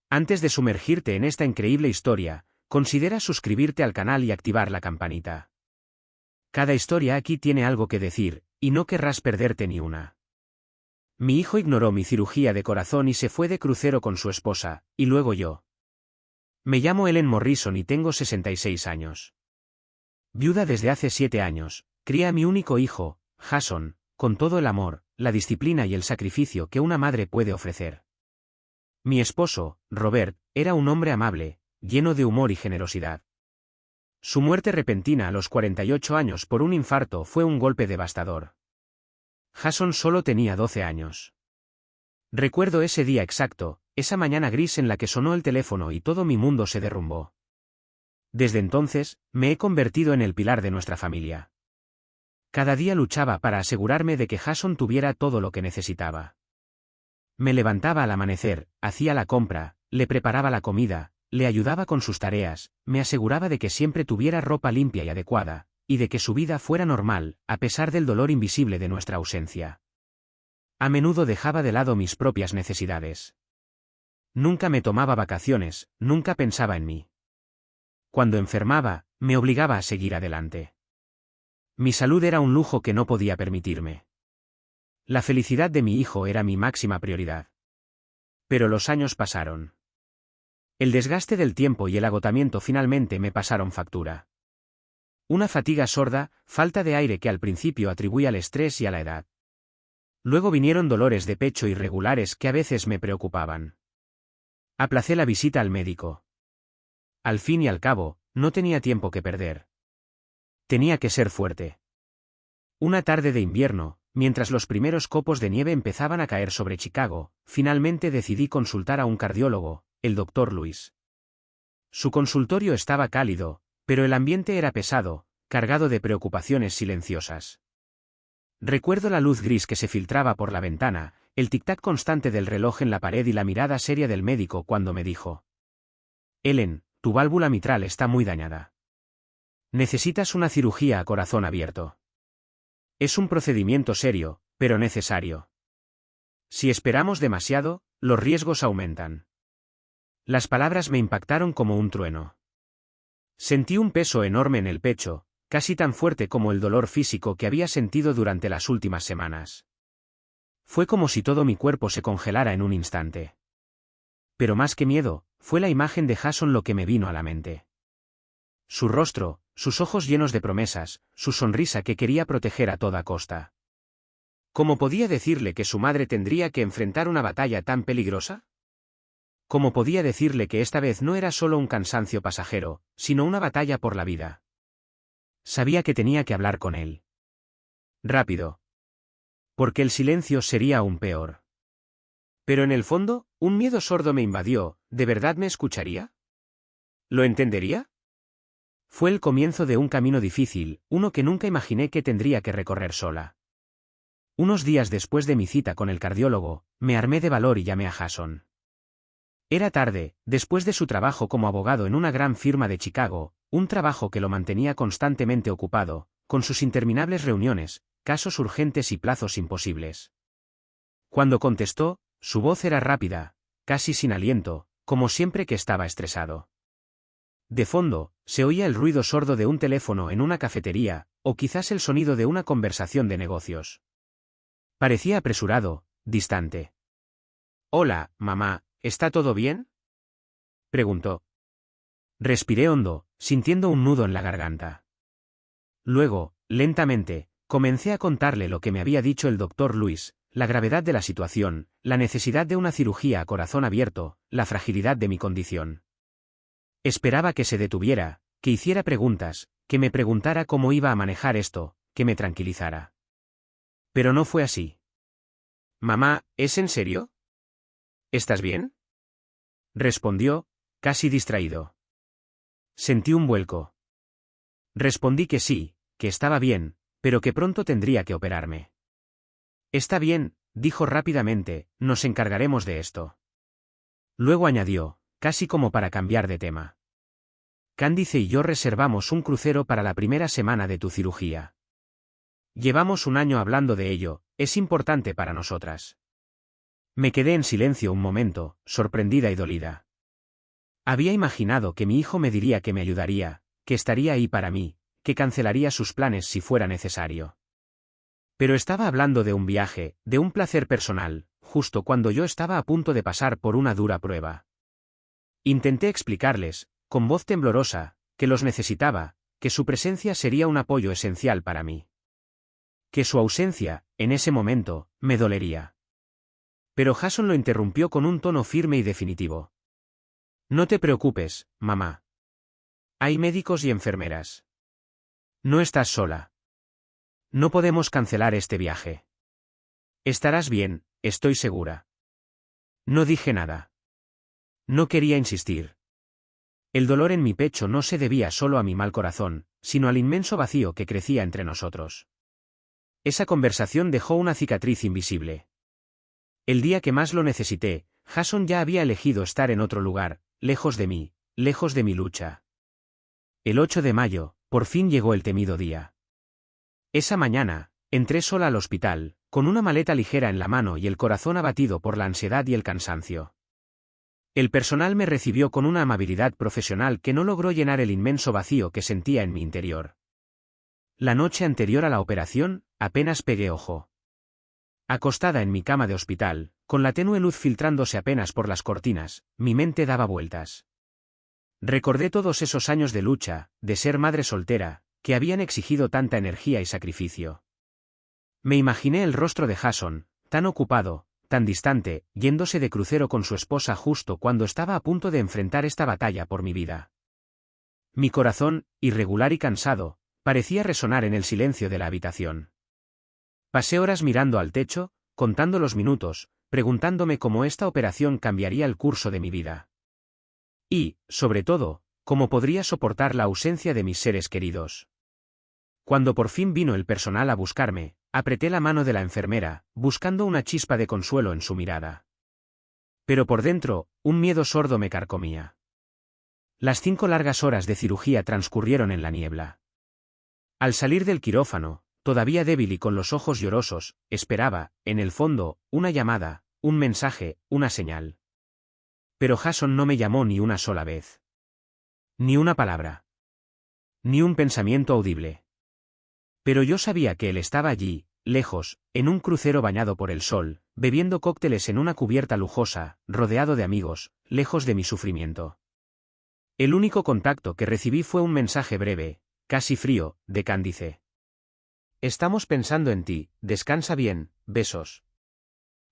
Antes de sumergirte en esta increíble historia, considera suscribirte al canal y activar la campanita. Cada historia aquí tiene algo que decir, y no querrás perderte ni una. Mi hijo ignoró mi cirugía de corazón y se fue de crucero con su esposa, y luego yo. Me llamo Ellen Morrison y tengo 66 años. Viuda desde hace 7 años, crié a mi único hijo, Jason, con todo el amor, la disciplina y el sacrificio que una madre puede ofrecer. Mi esposo, Robert, era un hombre amable, lleno de humor y generosidad. Su muerte repentina a los 48 años por un infarto fue un golpe devastador. Jason solo tenía 12 años. Recuerdo ese día exacto, esa mañana gris en la que sonó el teléfono y todo mi mundo se derrumbó. Desde entonces, me he convertido en el pilar de nuestra familia. Cada día luchaba para asegurarme de que Jason tuviera todo lo que necesitaba. Me levantaba al amanecer, hacía la compra, le preparaba la comida, le ayudaba con sus tareas, me aseguraba de que siempre tuviera ropa limpia y adecuada, y de que su vida fuera normal, a pesar del dolor invisible de nuestra ausencia. A menudo dejaba de lado mis propias necesidades. Nunca me tomaba vacaciones, nunca pensaba en mí. Cuando enfermaba, me obligaba a seguir adelante. Mi salud era un lujo que no podía permitirme. La felicidad de mi hijo era mi máxima prioridad. Pero los años pasaron. El desgaste del tiempo y el agotamiento finalmente me pasaron factura. Una fatiga sorda, falta de aire que al principio atribuí al estrés y a la edad. Luego vinieron dolores de pecho irregulares que a veces me preocupaban. Aplacé la visita al médico. Al fin y al cabo, no tenía tiempo que perder. Tenía que ser fuerte. Una tarde de invierno, mientras los primeros copos de nieve empezaban a caer sobre Chicago, finalmente decidí consultar a un cardiólogo, el Dr. Lewis. Su consultorio estaba cálido, pero el ambiente era pesado, cargado de preocupaciones silenciosas. Recuerdo la luz gris que se filtraba por la ventana, el tic-tac constante del reloj en la pared y la mirada seria del médico cuando me dijo: Ellen, tu válvula mitral está muy dañada. Necesitas una cirugía a corazón abierto. Es un procedimiento serio, pero necesario. Si esperamos demasiado, los riesgos aumentan. Las palabras me impactaron como un trueno. Sentí un peso enorme en el pecho, casi tan fuerte como el dolor físico que había sentido durante las últimas semanas. Fue como si todo mi cuerpo se congelara en un instante. Pero más que miedo, fue la imagen de Jason lo que me vino a la mente. Su rostro, sus ojos llenos de promesas, su sonrisa que quería proteger a toda costa. ¿Cómo podía decirle que su madre tendría que enfrentar una batalla tan peligrosa? ¿Cómo podía decirle que esta vez no era solo un cansancio pasajero, sino una batalla por la vida? Sabía que tenía que hablar con él. Rápido. Porque el silencio sería aún peor. Pero en el fondo, un miedo sordo me invadió. ¿De verdad me escucharía? ¿Lo entendería? Fue el comienzo de un camino difícil, uno que nunca imaginé que tendría que recorrer sola. Unos días después de mi cita con el cardiólogo, me armé de valor y llamé a Jason. Era tarde, después de su trabajo como abogado en una gran firma de Chicago, un trabajo que lo mantenía constantemente ocupado, con sus interminables reuniones, casos urgentes y plazos imposibles. Cuando contestó, su voz era rápida, casi sin aliento, como siempre que estaba estresado. De fondo, se oía el ruido sordo de un teléfono en una cafetería, o quizás el sonido de una conversación de negocios. Parecía apresurado, distante. «Hola, mamá, ¿está todo bien?», preguntó. Respiré hondo, sintiendo un nudo en la garganta. Luego, lentamente, comencé a contarle lo que me había dicho el Dr. Lewis, la gravedad de la situación, la necesidad de una cirugía a corazón abierto, la fragilidad de mi condición. Esperaba que se detuviera, que hiciera preguntas, que me preguntara cómo iba a manejar esto, que me tranquilizara. Pero no fue así. «Mamá, ¿es en serio? ¿Estás bien?», respondió, casi distraído. Sentí un vuelco. Respondí que sí, que estaba bien, pero que pronto tendría que operarme. «Está bien», dijo rápidamente, «nos encargaremos de esto». Luego añadió, casi como para cambiar de tema: «Candice y yo reservamos un crucero para la primera semana de tu cirugía. Llevamos un año hablando de ello, es importante para nosotras». Me quedé en silencio un momento, sorprendida y dolida. Había imaginado que mi hijo me diría que me ayudaría, que estaría ahí para mí, que cancelaría sus planes si fuera necesario. Pero estaba hablando de un viaje, de un placer personal, justo cuando yo estaba a punto de pasar por una dura prueba. Intenté explicarles, con voz temblorosa, que los necesitaba, que su presencia sería un apoyo esencial para mí. Que su ausencia, en ese momento, me dolería. Pero Jason lo interrumpió con un tono firme y definitivo. No te preocupes, mamá. Hay médicos y enfermeras. No estás sola. No podemos cancelar este viaje. Estarás bien, estoy segura. No dije nada. No quería insistir. El dolor en mi pecho no se debía solo a mi mal corazón, sino al inmenso vacío que crecía entre nosotros. Esa conversación dejó una cicatriz invisible. El día que más lo necesité, Jason ya había elegido estar en otro lugar, lejos de mí, lejos de mi lucha. El 8 de mayo, por fin llegó el temido día. Esa mañana, entré sola al hospital, con una maleta ligera en la mano y el corazón abatido por la ansiedad y el cansancio. El personal me recibió con una amabilidad profesional que no logró llenar el inmenso vacío que sentía en mi interior. La noche anterior a la operación, apenas pegué ojo. Acostada en mi cama de hospital, con la tenue luz filtrándose apenas por las cortinas, mi mente daba vueltas. Recordé todos esos años de lucha, de ser madre soltera, que habían exigido tanta energía y sacrificio. Me imaginé el rostro de Jason, tan ocupado, tan distante, yéndose de crucero con su esposa justo cuando estaba a punto de enfrentar esta batalla por mi vida. Mi corazón, irregular y cansado, parecía resonar en el silencio de la habitación. Pasé horas mirando al techo, contando los minutos, preguntándome cómo esta operación cambiaría el curso de mi vida. Y, sobre todo, cómo podría soportar la ausencia de mis seres queridos. Cuando por fin vino el personal a buscarme, apreté la mano de la enfermera, buscando una chispa de consuelo en su mirada. Pero por dentro, un miedo sordo me carcomía. Las 5 largas horas de cirugía transcurrieron en la niebla. Al salir del quirófano, todavía débil y con los ojos llorosos, esperaba, en el fondo, una llamada, un mensaje, una señal. Pero Jason no me llamó ni una sola vez. Ni una palabra. Ni un pensamiento audible. Pero yo sabía que él estaba allí, lejos, en un crucero bañado por el sol, bebiendo cócteles en una cubierta lujosa, rodeado de amigos, lejos de mi sufrimiento. El único contacto que recibí fue un mensaje breve, casi frío, de Candice. Estamos pensando en ti, descansa bien, besos.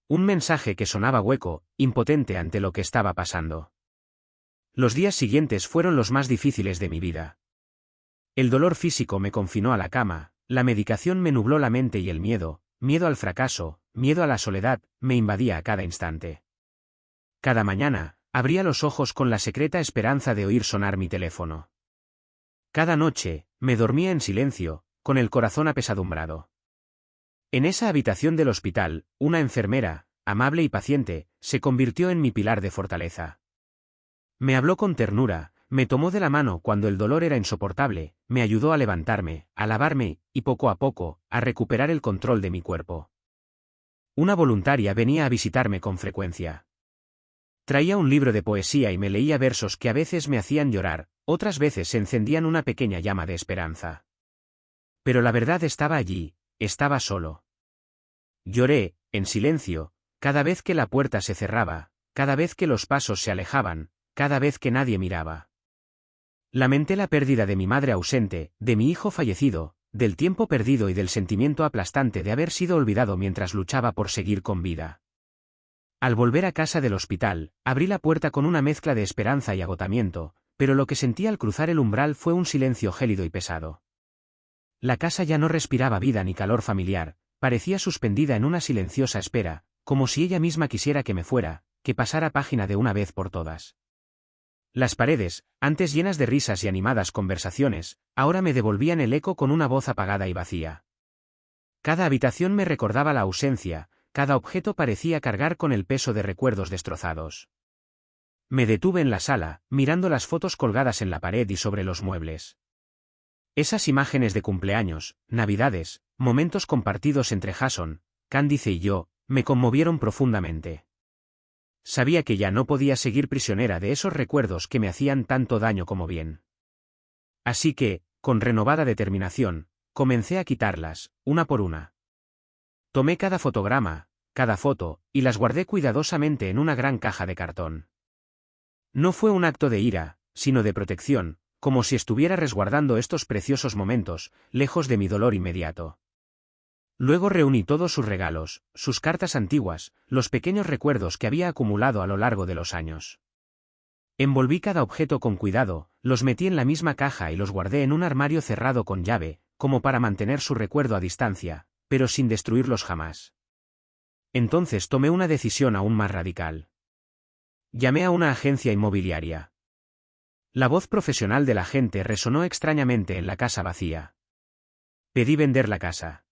Un mensaje que sonaba hueco, impotente ante lo que estaba pasando. Los días siguientes fueron los más difíciles de mi vida. El dolor físico me confinó a la cama, la medicación me nubló la mente y el miedo, miedo al fracaso, miedo a la soledad, me invadía a cada instante. Cada mañana, abría los ojos con la secreta esperanza de oír sonar mi teléfono. Cada noche, me dormía en silencio, con el corazón apesadumbrado. En esa habitación del hospital, una enfermera, amable y paciente, se convirtió en mi pilar de fortaleza. Me habló con ternura, me tomó de la mano cuando el dolor era insoportable, me ayudó a levantarme, a lavarme, y poco a poco, a recuperar el control de mi cuerpo. Una voluntaria venía a visitarme con frecuencia. Traía un libro de poesía y me leía versos que a veces me hacían llorar, otras veces encendían una pequeña llama de esperanza. Pero la verdad estaba allí, estaba solo. Lloré, en silencio, cada vez que la puerta se cerraba, cada vez que los pasos se alejaban, cada vez que nadie miraba. Lamenté la pérdida de mi madre ausente, de mi hijo fallecido, del tiempo perdido y del sentimiento aplastante de haber sido olvidado mientras luchaba por seguir con vida. Al volver a casa del hospital, abrí la puerta con una mezcla de esperanza y agotamiento, pero lo que sentí al cruzar el umbral fue un silencio gélido y pesado. La casa ya no respiraba vida ni calor familiar, parecía suspendida en una silenciosa espera, como si ella misma quisiera que me fuera, que pasara página de una vez por todas. Las paredes, antes llenas de risas y animadas conversaciones, ahora me devolvían el eco con una voz apagada y vacía. Cada habitación me recordaba la ausencia, cada objeto parecía cargar con el peso de recuerdos destrozados. Me detuve en la sala, mirando las fotos colgadas en la pared y sobre los muebles. Esas imágenes de cumpleaños, navidades, momentos compartidos entre Jason, Candice y yo, me conmovieron profundamente. Sabía que ya no podía seguir prisionera de esos recuerdos que me hacían tanto daño como bien. Así que, con renovada determinación, comencé a quitarlas, una por una. Tomé cada fotograma, cada foto, y las guardé cuidadosamente en una gran caja de cartón. No fue un acto de ira, sino de protección, como si estuviera resguardando estos preciosos momentos, lejos de mi dolor inmediato. Luego reuní todos sus regalos, sus cartas antiguas, los pequeños recuerdos que había acumulado a lo largo de los años. Envolví cada objeto con cuidado, los metí en la misma caja y los guardé en un armario cerrado con llave, como para mantener su recuerdo a distancia, pero sin destruirlos jamás. Entonces tomé una decisión aún más radical. Llamé a una agencia inmobiliaria. La voz profesional del agente resonó extrañamente en la casa vacía. Pedí vender la casa.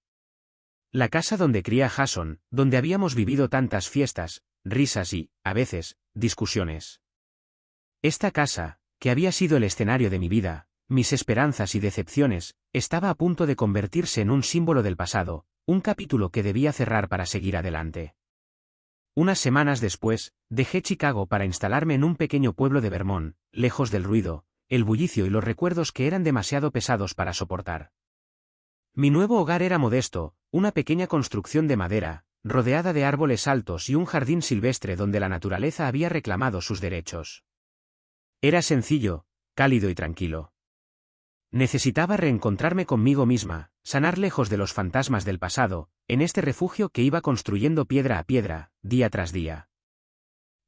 La casa donde cría Jason, donde habíamos vivido tantas fiestas, risas y, a veces, discusiones. Esta casa, que había sido el escenario de mi vida, mis esperanzas y decepciones, estaba a punto de convertirse en un símbolo del pasado, un capítulo que debía cerrar para seguir adelante. Unas semanas después, dejé Chicago para instalarme en un pequeño pueblo de Vermont, lejos del ruido, el bullicio y los recuerdos que eran demasiado pesados para soportar. Mi nuevo hogar era modesto, una pequeña construcción de madera, rodeada de árboles altos y un jardín silvestre donde la naturaleza había reclamado sus derechos. Era sencillo, cálido y tranquilo. Necesitaba reencontrarme conmigo misma, sanar lejos de los fantasmas del pasado, en este refugio que iba construyendo piedra a piedra, día tras día.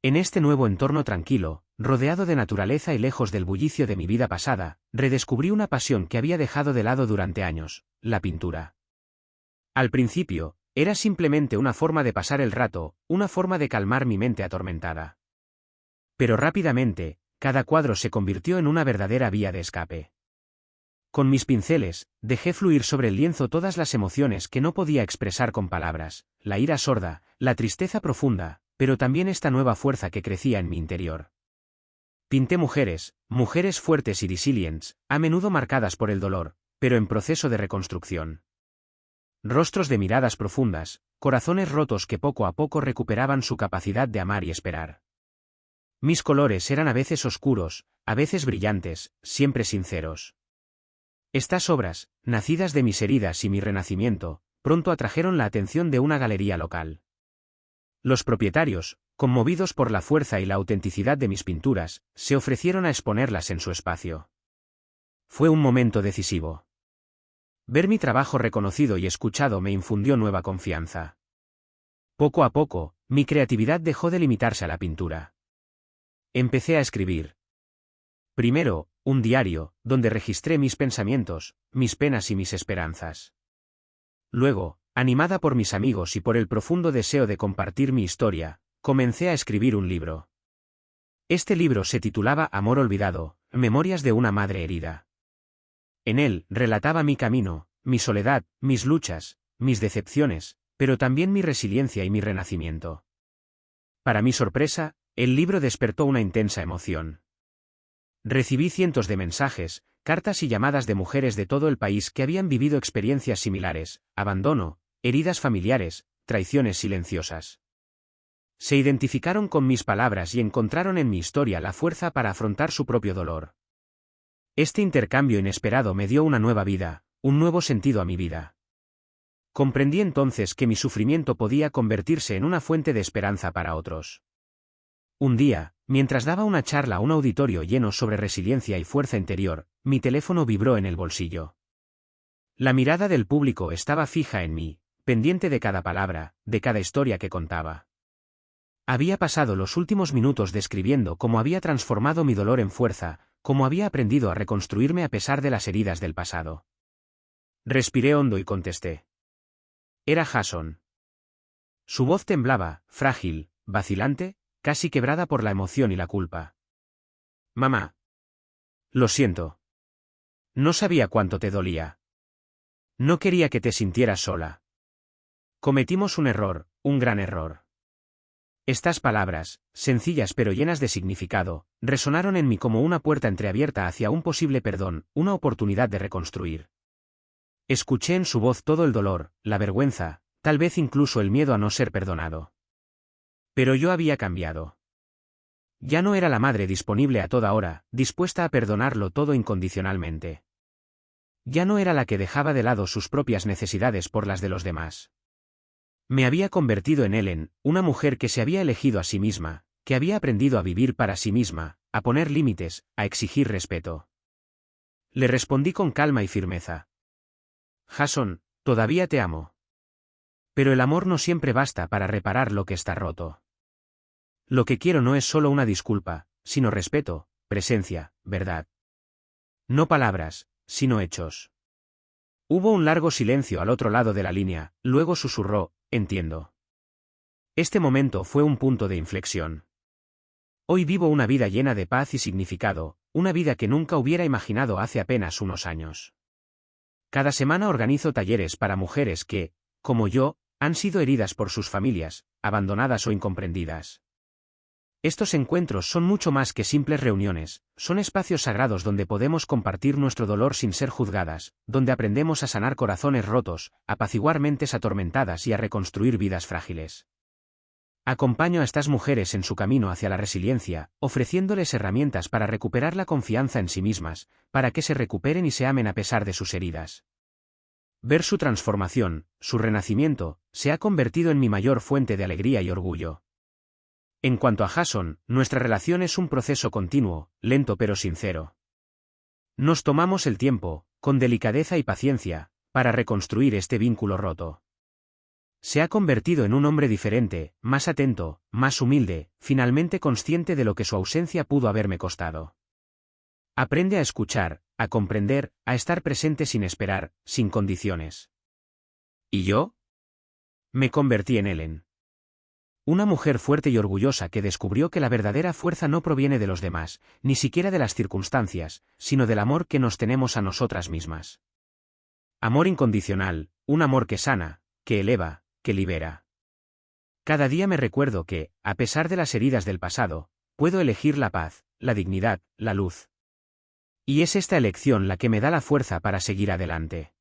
En este nuevo entorno tranquilo, rodeado de naturaleza y lejos del bullicio de mi vida pasada, redescubrí una pasión que había dejado de lado durante años, la pintura. Al principio, era simplemente una forma de pasar el rato, una forma de calmar mi mente atormentada. Pero rápidamente, cada cuadro se convirtió en una verdadera vía de escape. Con mis pinceles, dejé fluir sobre el lienzo todas las emociones que no podía expresar con palabras, la ira sorda, la tristeza profunda, pero también esta nueva fuerza que crecía en mi interior. Pinté mujeres fuertes y resilientes, a menudo marcadas por el dolor, pero en proceso de reconstrucción. Rostros de miradas profundas, corazones rotos que poco a poco recuperaban su capacidad de amar y esperar. Mis colores eran a veces oscuros, a veces brillantes, siempre sinceros. Estas obras, nacidas de mis heridas y mi renacimiento, pronto atrajeron la atención de una galería local. Los propietarios, conmovidos por la fuerza y la autenticidad de mis pinturas, se ofrecieron a exponerlas en su espacio. Fue un momento decisivo. Ver mi trabajo reconocido y escuchado me infundió nueva confianza. Poco a poco, mi creatividad dejó de limitarse a la pintura. Empecé a escribir. Primero, un diario, donde registré mis pensamientos, mis penas y mis esperanzas. Luego, animada por mis amigos y por el profundo deseo de compartir mi historia, comencé a escribir un libro. Este libro se titulaba Amor olvidado, Memorias de una madre herida. En él, relataba mi camino, mi soledad, mis luchas, mis decepciones, pero también mi resiliencia y mi renacimiento. Para mi sorpresa, el libro despertó una intensa emoción. Recibí cientos de mensajes, cartas y llamadas de mujeres de todo el país que habían vivido experiencias similares, abandono, heridas familiares, traiciones silenciosas. Se identificaron con mis palabras y encontraron en mi historia la fuerza para afrontar su propio dolor. Este intercambio inesperado me dio una nueva vida, un nuevo sentido a mi vida. Comprendí entonces que mi sufrimiento podía convertirse en una fuente de esperanza para otros. Un día, mientras daba una charla a un auditorio lleno sobre resiliencia y fuerza interior, mi teléfono vibró en el bolsillo. La mirada del público estaba fija en mí, pendiente de cada palabra, de cada historia que contaba. Había pasado los últimos minutos describiendo cómo había transformado mi dolor en fuerza, cómo había aprendido a reconstruirme a pesar de las heridas del pasado. Respiré hondo y contesté. Era Jason. Su voz temblaba, frágil, vacilante, casi quebrada por la emoción y la culpa. Mamá. Lo siento. No sabía cuánto te dolía. No quería que te sintieras sola. Cometimos un error, un gran error. Estas palabras, sencillas pero llenas de significado, resonaron en mí como una puerta entreabierta hacia un posible perdón, una oportunidad de reconstruir. Escuché en su voz todo el dolor, la vergüenza, tal vez incluso el miedo a no ser perdonado. Pero yo había cambiado. Ya no era la madre disponible a toda hora, dispuesta a perdonarlo todo incondicionalmente. Ya no era la que dejaba de lado sus propias necesidades por las de los demás. Me había convertido en Ellen, una mujer que se había elegido a sí misma, que había aprendido a vivir para sí misma, a poner límites, a exigir respeto. Le respondí con calma y firmeza. Jason, todavía te amo. Pero el amor no siempre basta para reparar lo que está roto. Lo que quiero no es solo una disculpa, sino respeto, presencia, verdad. No palabras, sino hechos. Hubo un largo silencio al otro lado de la línea, luego susurró, entiendo. Este momento fue un punto de inflexión. Hoy vivo una vida llena de paz y significado, una vida que nunca hubiera imaginado hace apenas unos años. Cada semana organizo talleres para mujeres que, como yo, han sido heridas por sus familias, abandonadas o incomprendidas. Estos encuentros son mucho más que simples reuniones, son espacios sagrados donde podemos compartir nuestro dolor sin ser juzgadas, donde aprendemos a sanar corazones rotos, a apaciguar mentes atormentadas y a reconstruir vidas frágiles. Acompaño a estas mujeres en su camino hacia la resiliencia, ofreciéndoles herramientas para recuperar la confianza en sí mismas, para que se recuperen y se amen a pesar de sus heridas. Ver su transformación, su renacimiento, se ha convertido en mi mayor fuente de alegría y orgullo. En cuanto a Jason, nuestra relación es un proceso continuo, lento pero sincero. Nos tomamos el tiempo, con delicadeza y paciencia, para reconstruir este vínculo roto. Se ha convertido en un hombre diferente, más atento, más humilde, finalmente consciente de lo que su ausencia pudo haberme costado. Aprende a escuchar, a comprender, a estar presente sin esperar, sin condiciones. ¿Y yo? Me convertí en Ellen. Una mujer fuerte y orgullosa que descubrió que la verdadera fuerza no proviene de los demás, ni siquiera de las circunstancias, sino del amor que nos tenemos a nosotras mismas. Amor incondicional, un amor que sana, que eleva, que libera. Cada día me recuerdo que, a pesar de las heridas del pasado, puedo elegir la paz, la dignidad, la luz. Y es esta elección la que me da la fuerza para seguir adelante.